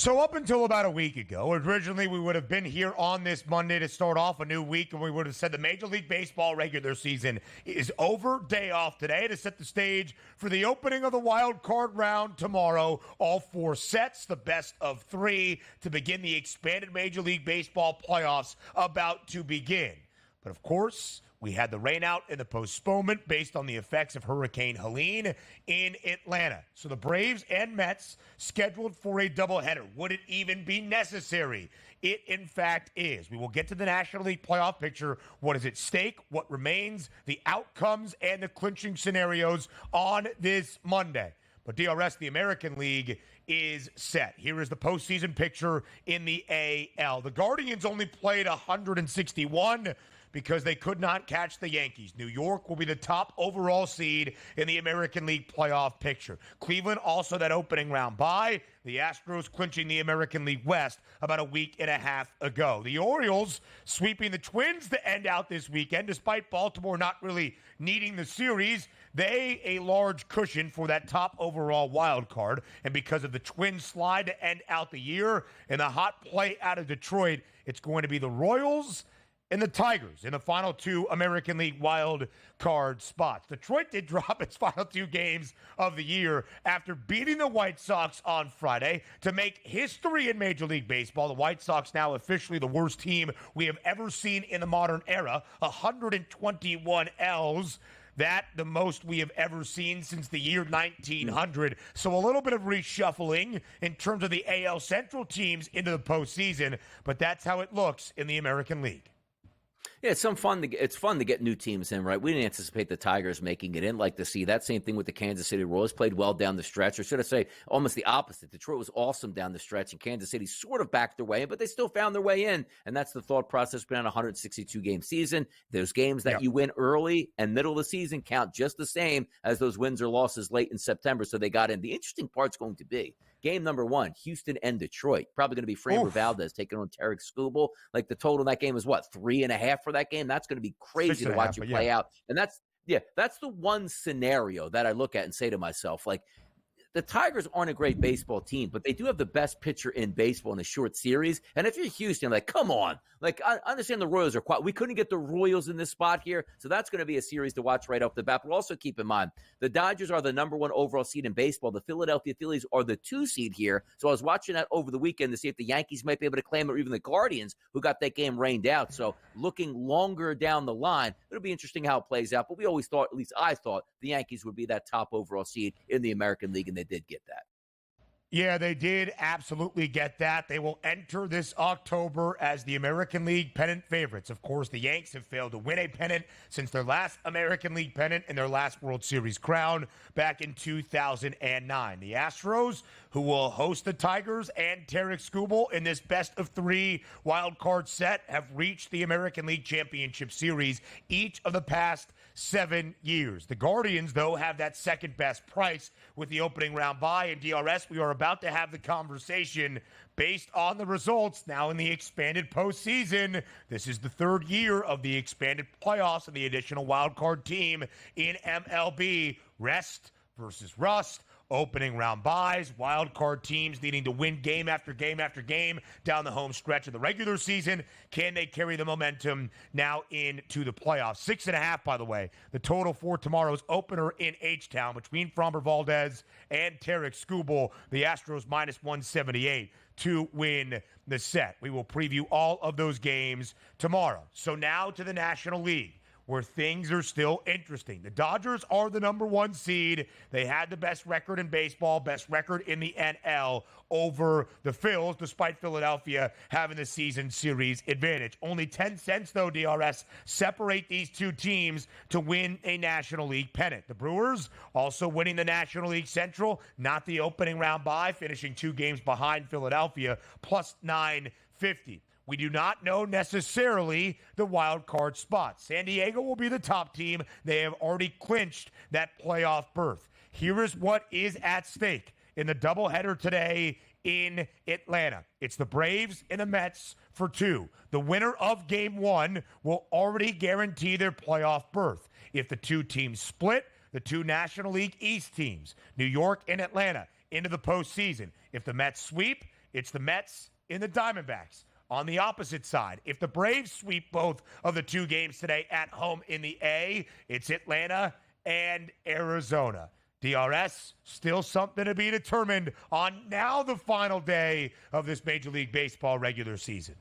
So up until about a week ago, originally we would have been here on this Monday to start off a new week, and we would have said the Major League Baseball regular season is over. Day off today to set the stage for the opening of the wild card round tomorrow. All four sets, the best of three, to begin the expanded Major League Baseball playoffs about to begin. But of course, we had the rainout and the postponement based on the effects of Hurricane Helene in Atlanta. So the Braves and Mets scheduled for a doubleheader. Would it even be necessary? It, in fact, is. We will get to the National League playoff picture, what is at stake, what remains, the outcomes, and the clinching scenarios on this Monday. But DRS, the American League, is set. Here is the postseason picture in the AL. The Guardians only played 161 because they could not catch the Yankees. New York will be the top overall seed in the American League playoff picture. Cleveland also that opening round bye. The Astros clinching the American League West about a week and a half ago. The Orioles sweeping the Twins to end out this weekend, despite Baltimore not really needing the series. They a large cushion for that top overall wild card. And because of the Twins slide to end out the year and the hot play out of Detroit, it's going to be the Royals and the Tigers in the final two American League wild card spots. Detroit did drop its final two games of the year after beating the White Sox on Friday to make history in Major League Baseball. The White Sox now officially the worst team we have ever seen in the modern era. 121 L's. That the most we have ever seen since the year 1900. So a little bit of reshuffling in terms of the AL Central teams into the postseason, but that's how it looks in the American League. Yeah, it's fun to get new teams in, right? We didn't anticipate the Tigers making it in. Like to see that same thing with the Kansas City Royals. Played well down the stretch, or should I say almost the opposite. Detroit was awesome down the stretch, and Kansas City sort of backed their way in, but they still found their way in. And that's the thought process behind a 162-game season. Those games that you win early and middle of the season count just the same as those wins or losses late in September. So they got in. The interesting part's going to be game number one, Houston and Detroit. Probably going to be Framber Valdez taking on Tarek Skubal. Like the total in that game is what, 3.5 for that game? That's going to be crazy to watch it play out. And that's the one scenario that I look at and say to myself, like, the Tigers aren't a great baseball team, but they do have the best pitcher in baseball in a short series. And if you're Houston, like, come on. Like, I understand the Royals are quiet. We couldn't get the Royals in this spot here, so that's going to be a series to watch right off the bat. But also keep in mind, the Dodgers are the number one overall seed in baseball. The Philadelphia Phillies are the 2 seed here. So I was watching that over the weekend to see if the Yankees might be able to claim it, or even the Guardians, who got that game rained out. So looking longer down the line, it'll be interesting how it plays out. But we always thought, at least I thought, the Yankees would be that top overall seed in the American League, and they did get that. Yeah, they did absolutely get that. They will enter this October as the American League pennant favorites. Of course, the Yanks have failed to win a pennant since their last American League pennant and their last World Series crown back in 2009. The Astros, who will host the Tigers and Tarek Skubal in this best-of-3 wild card set, have reached the American League Championship Series each of the past 7 years. The Guardians, though, have that second-best price with the opening round bye. And DRS, we are about to have the conversation based on the results now in the expanded postseason. This is the third year of the expanded playoffs and the additional wild card team in MLB. Rest versus rust. Opening round buys, wild card teams needing to win game after game after game down the home stretch of the regular season. Can they carry the momentum now into the playoffs? 6.5, by the way, the total for tomorrow's opener in H-Town between Framber Valdez and Tarek Skubal. The Astros minus 178 to win the set. We will preview all of those games tomorrow. So now to the National League, where things are still interesting. The Dodgers are the number 1 seed. They had the best record in baseball, best record in the NL over the Phils, despite Philadelphia having the season series advantage. Only 10 cents, though, DRS, separate these two teams to win a National League pennant. The Brewers also winning the National League Central, not the opening round bye, finishing 2 games behind Philadelphia, plus 950. We do not know necessarily the wild card spot. San Diego will be the top team. They have already clinched that playoff berth. Here is what is at stake in the doubleheader today in Atlanta. It's the Braves and the Mets for 2. The winner of Game 1 will already guarantee their playoff berth. If the 2 teams split, the 2 National League East teams, New York and Atlanta, into the postseason. If the Mets sweep, it's the Mets and the Diamondbacks. On the opposite side, if the Braves sweep both of the two games today at home in the A, it's Atlanta and Arizona. DRS, still something to be determined on now the final day of this Major League Baseball regular season.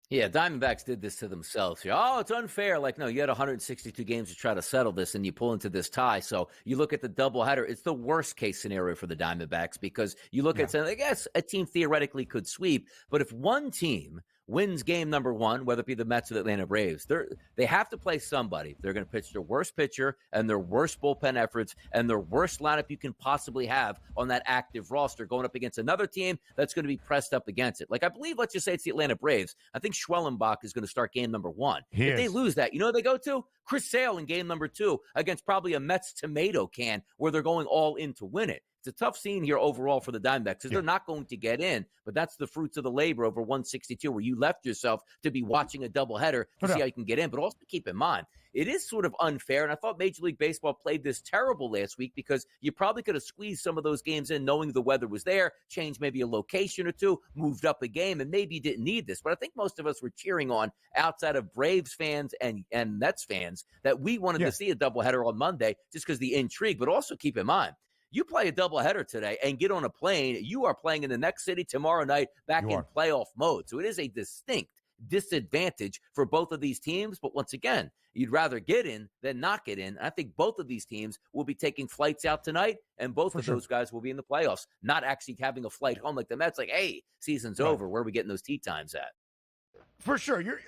Yeah, Diamondbacks did this to themselves here. Oh, it's unfair. Like, no, you had 162 games to try to settle this, and you pull into this tie. So you look at the doubleheader. It's the worst case scenario for the Diamondbacks because you look at saying, I guess a team theoretically could sweep, but if one team wins game number one, whether it be the Mets or the Atlanta Braves, they have to play somebody. They're going to pitch their worst pitcher and their worst bullpen efforts and their worst lineup you can possibly have on that active roster going up against another team that's going to be pressed up against it. Like, I believe, let's just say it's the Atlanta Braves. I think Schwellenbach is going to start game number one. If they lose that, you know who they go to? Chris Sale in game number two against probably a Mets tomato can where they're going all in to win it. It's a tough scene here overall for the Diamondbacks because they're not going to get in, but that's the fruits of the labor over 162 where you left yourself to be watching a doubleheader to see how you can get in. But also keep in mind, it is sort of unfair, and I thought Major League Baseball played this terrible last week because you probably could have squeezed some of those games in knowing the weather was there, changed maybe a location or two, moved up a game, and maybe you didn't need this. But I think most of us were cheering on, outside of Braves fans and Mets fans, that we wanted to see a doubleheader on Monday just because the intrigue. But also keep in mind, you play a doubleheader today and get on a plane, you are playing in the next city tomorrow night back in playoff mode. So it is a distinct disadvantage for both of these teams. But once again, you'd rather get in than not get in. I think both of these teams will be taking flights out tonight, and both of those guys will be in the playoffs, not actually having a flight home like the Mets. Like, hey, season's over. Where are we getting those tee times at? For sure. You're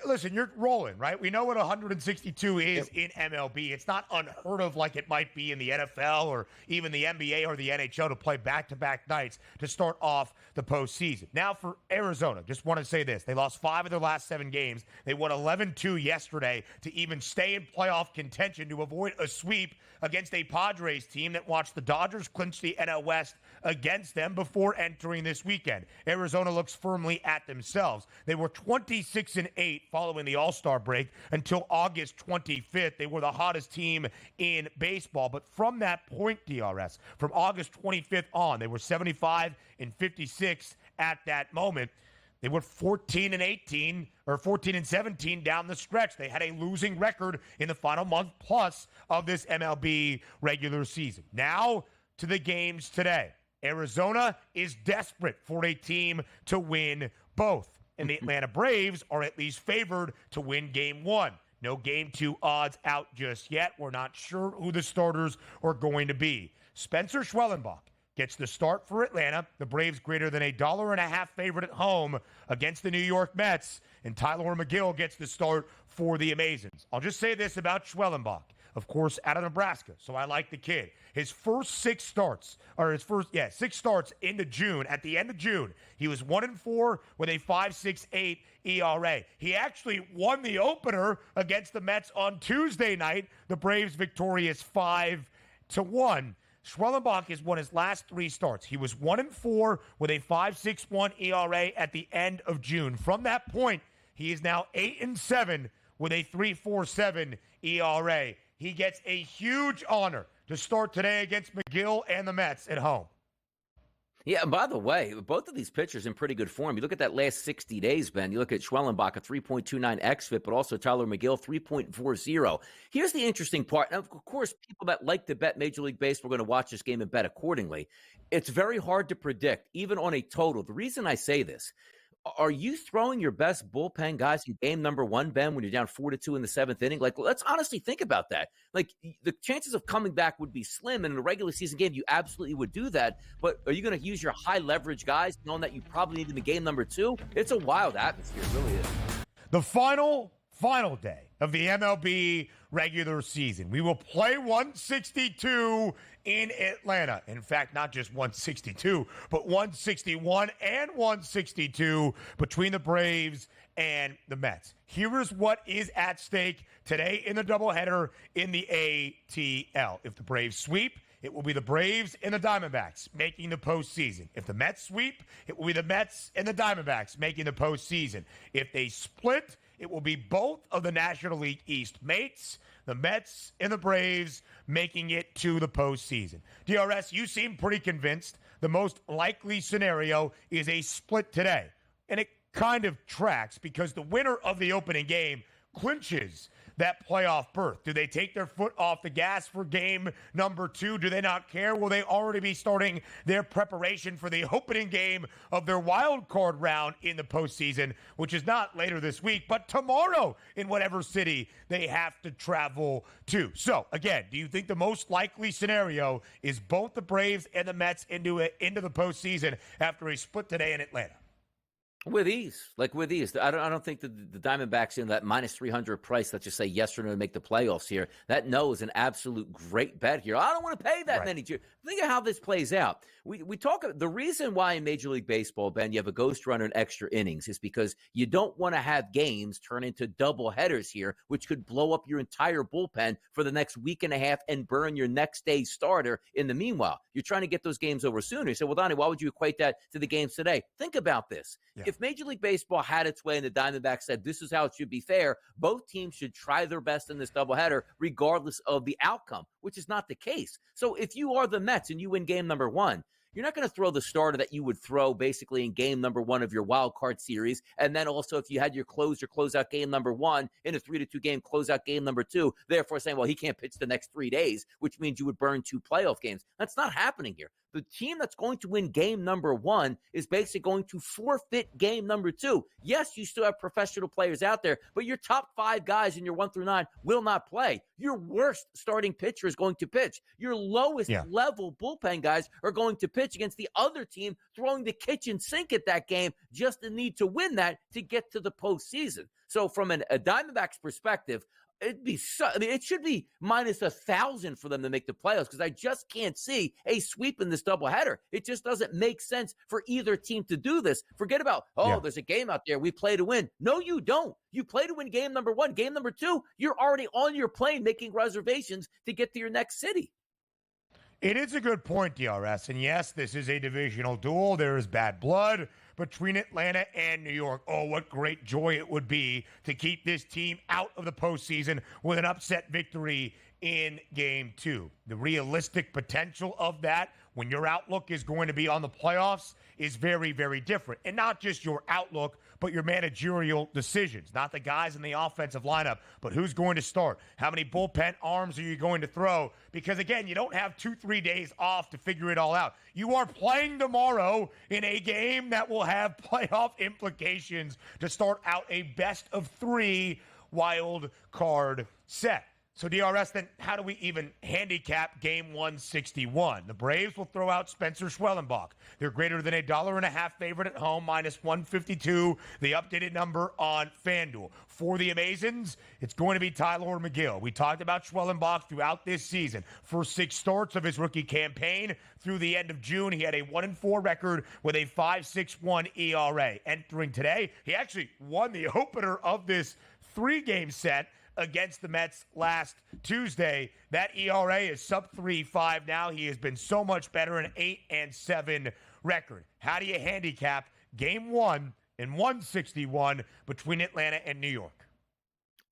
rolling, right? We know what 162 is in MLB. It's not unheard of like it might be in the NFL or even the NBA or the NHL to play back-to-back nights to start off the postseason. Now for Arizona, just want to say this. They lost 5 of their last 7 games. They won 11-2 yesterday to even stay in playoff contention to avoid a sweep against a Padres team that watched the Dodgers clinch the NL West against them before entering this weekend. Arizona looks firmly at themselves. They were 26-8 following the All-Star break until August 25th. They were the hottest team in baseball. But from that point, DRS, from August 25th on, they were 75-56 at that moment. They were 14-18 or 14-17 down the stretch. They had a losing record in the final month plus of this MLB regular season. Now to the games today. Arizona is desperate for a team to win both. And the Atlanta Braves are at least favored to win game 1. No game 2 odds out just yet. We're not sure who the starters are going to be. Spencer Schwellenbach gets the start for Atlanta. The Braves greater than $1.50 favorite at home against the New York Mets. And Tyler McGill gets the start for the Amazons. I'll just say this about Schwellenbach. Of course, out of Nebraska, so I like the kid. His first 6 starts, or 6 starts into June, at the end of June, he was 1-4 with a 5.68 ERA. He actually won the opener against the Mets on Tuesday night. The Braves victorious 5-1. Schwellenbach has won his last 3 starts. He was 1-4 with a 5.61 ERA at the end of June. From that point, he is now 8-7 with a 3.47 ERA. He gets a huge honor to start today against McGill and the Mets at home. Yeah, and by the way, both of these pitchers in pretty good form. You look at that last 60 days, Ben. You look at Schwellenbach, a 3.29 xFIP, but also Tyler McGill, 3.40. Here's the interesting part. Now, of course, people that like to bet Major League Baseball are going to watch this game and bet accordingly. It's very hard to predict, even on a total. The reason I say this, are you throwing your best bullpen guys in game number 1, Ben, when you're down 4-2 in the 7th inning? Like, let's honestly think about that. Like, the chances of coming back would be slim. And in a regular season game, you absolutely would do that. But are you going to use your high leverage guys, knowing that you probably need them in game number 2? It's a wild atmosphere. It really is. The final day of the MLB regular season. We will play 162 in Atlanta. In fact, not just 162, but 161 and 162 between the Braves and the Mets. Here is what is at stake today in the doubleheader in the ATL. If the Braves sweep, it will be the Braves and the Diamondbacks making the postseason. If the Mets sweep, it will be the Mets and the Diamondbacks making the postseason. If they split, it will be both of the National League East mates, the Mets and the Braves, making it to the postseason. DRS, you seem pretty convinced the most likely scenario is a split today. And it kind of tracks because the winner of the opening game clinches that playoff berth. Do they take their foot off the gas for game number 2? Do they not care? Will they already be starting their preparation for the opening game of their wild card round in the postseason, which is not later this week, but tomorrow in whatever city they have to travel to? So, again, do you think the most likely scenario is both the Braves and the Mets into the postseason after a split today in Atlanta? With ease. I don't think the Diamondbacks in that minus 300 price, let's just say yes or no to make the playoffs here. That no is an absolute great bet here. I don't want to pay that many. Think of how this plays out. We talk, the reason why in Major League Baseball, Ben, you have a ghost runner in extra innings is because you don't want to have games turn into double headers here, which could blow up your entire bullpen for the next week and a half and burn your next day's starter in the meanwhile. You're trying to get those games over sooner. You say, well, Donnie, why would you equate that to the games today? Think about this. Yeah. If Major League Baseball had its way and the Diamondbacks said this is how it should be fair, both teams should try their best in this doubleheader regardless of the outcome, which is not the case. So if you are the Mets and you win game number 1, you're not going to throw the starter that you would throw basically in game number 1 of your wild card series. And then also if you had your closeout game number 1 in a 3-2 game, closeout game number 2, therefore saying, well, he can't pitch the next 3 days, which means you would burn 2 playoff games. That's not happening here. The team that's going to win game number 1 is basically going to forfeit game number 2. Yes, you still have professional players out there, but your top 5 guys in your 1 through 9 will not play. Your worst starting pitcher is going to pitch. Your lowest level bullpen guys are going to pitch against the other team throwing the kitchen sink at that game just the need to win that to get to the postseason. So from a Diamondbacks perspective, it should be minus 1,000 for them to make the playoffs because I just can't see a sweep in this doubleheader. It just doesn't make sense for either team to do this. Forget about, there's a game out there. We play to win. No, you don't. You play to win game number 1. Game number 2, you're already on your plane making reservations to get to your next city. It is a good point, DRS. And yes, this is a divisional duel. There is bad blood between Atlanta and New York. Oh, what great joy it would be to keep this team out of the postseason with an upset victory in Game 2. The realistic potential of that when your outlook is going to be on the playoffs is very, very different. And not just your outlook, but your managerial decisions. Not the guys in the offensive lineup, but who's going to start? How many bullpen arms are you going to throw? Because, again, you don't have 2-3 days off to figure it all out. You are playing tomorrow in a game that will have playoff implications to start out a best-of-3 wild card set. So, DRS, then how do we even handicap Game 161? The Braves will throw out Spencer Schwellenbach. They're greater than $1.50 favorite at home, minus 152, the updated number on FanDuel. For the Amazons, it's going to be Tyler McGill. We talked about Schwellenbach throughout this season. First 6 starts of his rookie campaign through the end of June, he had a 1-4 record with a 5.61 ERA. Entering today, he actually won the opener of this 3-game set against the Mets last Tuesday. That ERA is sub 3.5 now. He has been so much better, an 8-7 record. How do you handicap Game 1 in 161 between Atlanta and New York?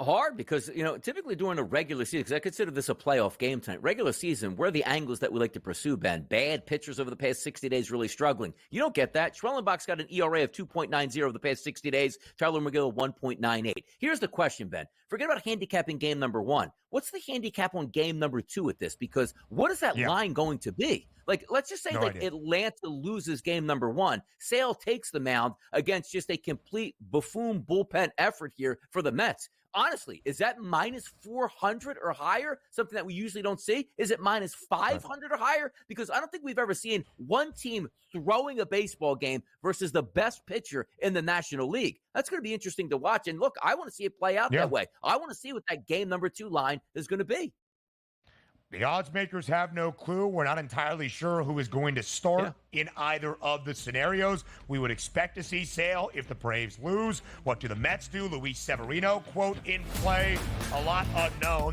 Hard because, typically during a regular season, because I consider this a playoff game tonight, regular season, where are the angles that we like to pursue, Ben? Bad pitchers over the past 60 days really struggling. You don't get that. Schwellenbach's got an ERA of 2.90 over the past 60 days. Tyler McGill, 1.98. Here's the question, Ben. Forget about handicapping game number 1. What's the handicap on game number 2 at this? Because what is that line going to be? Like, let's just say Atlanta loses game number 1. Sale takes the mound against just a complete buffoon bullpen effort here for the Mets. Honestly, is that minus 400 or higher? Something that we usually don't see? Is it minus 500 or higher? Because I don't think we've ever seen one team throwing a baseball game versus the best pitcher in the National League. That's going to be interesting to watch. And look, I want to see it play out that way. I want to see what that game number 2 line is going to be. The odds makers have no clue. We're not entirely sure who is going to start in either of the scenarios. We would expect to see Sale if the Braves lose. What do the Mets do? Luis Severino, quote, in play. A lot unknown.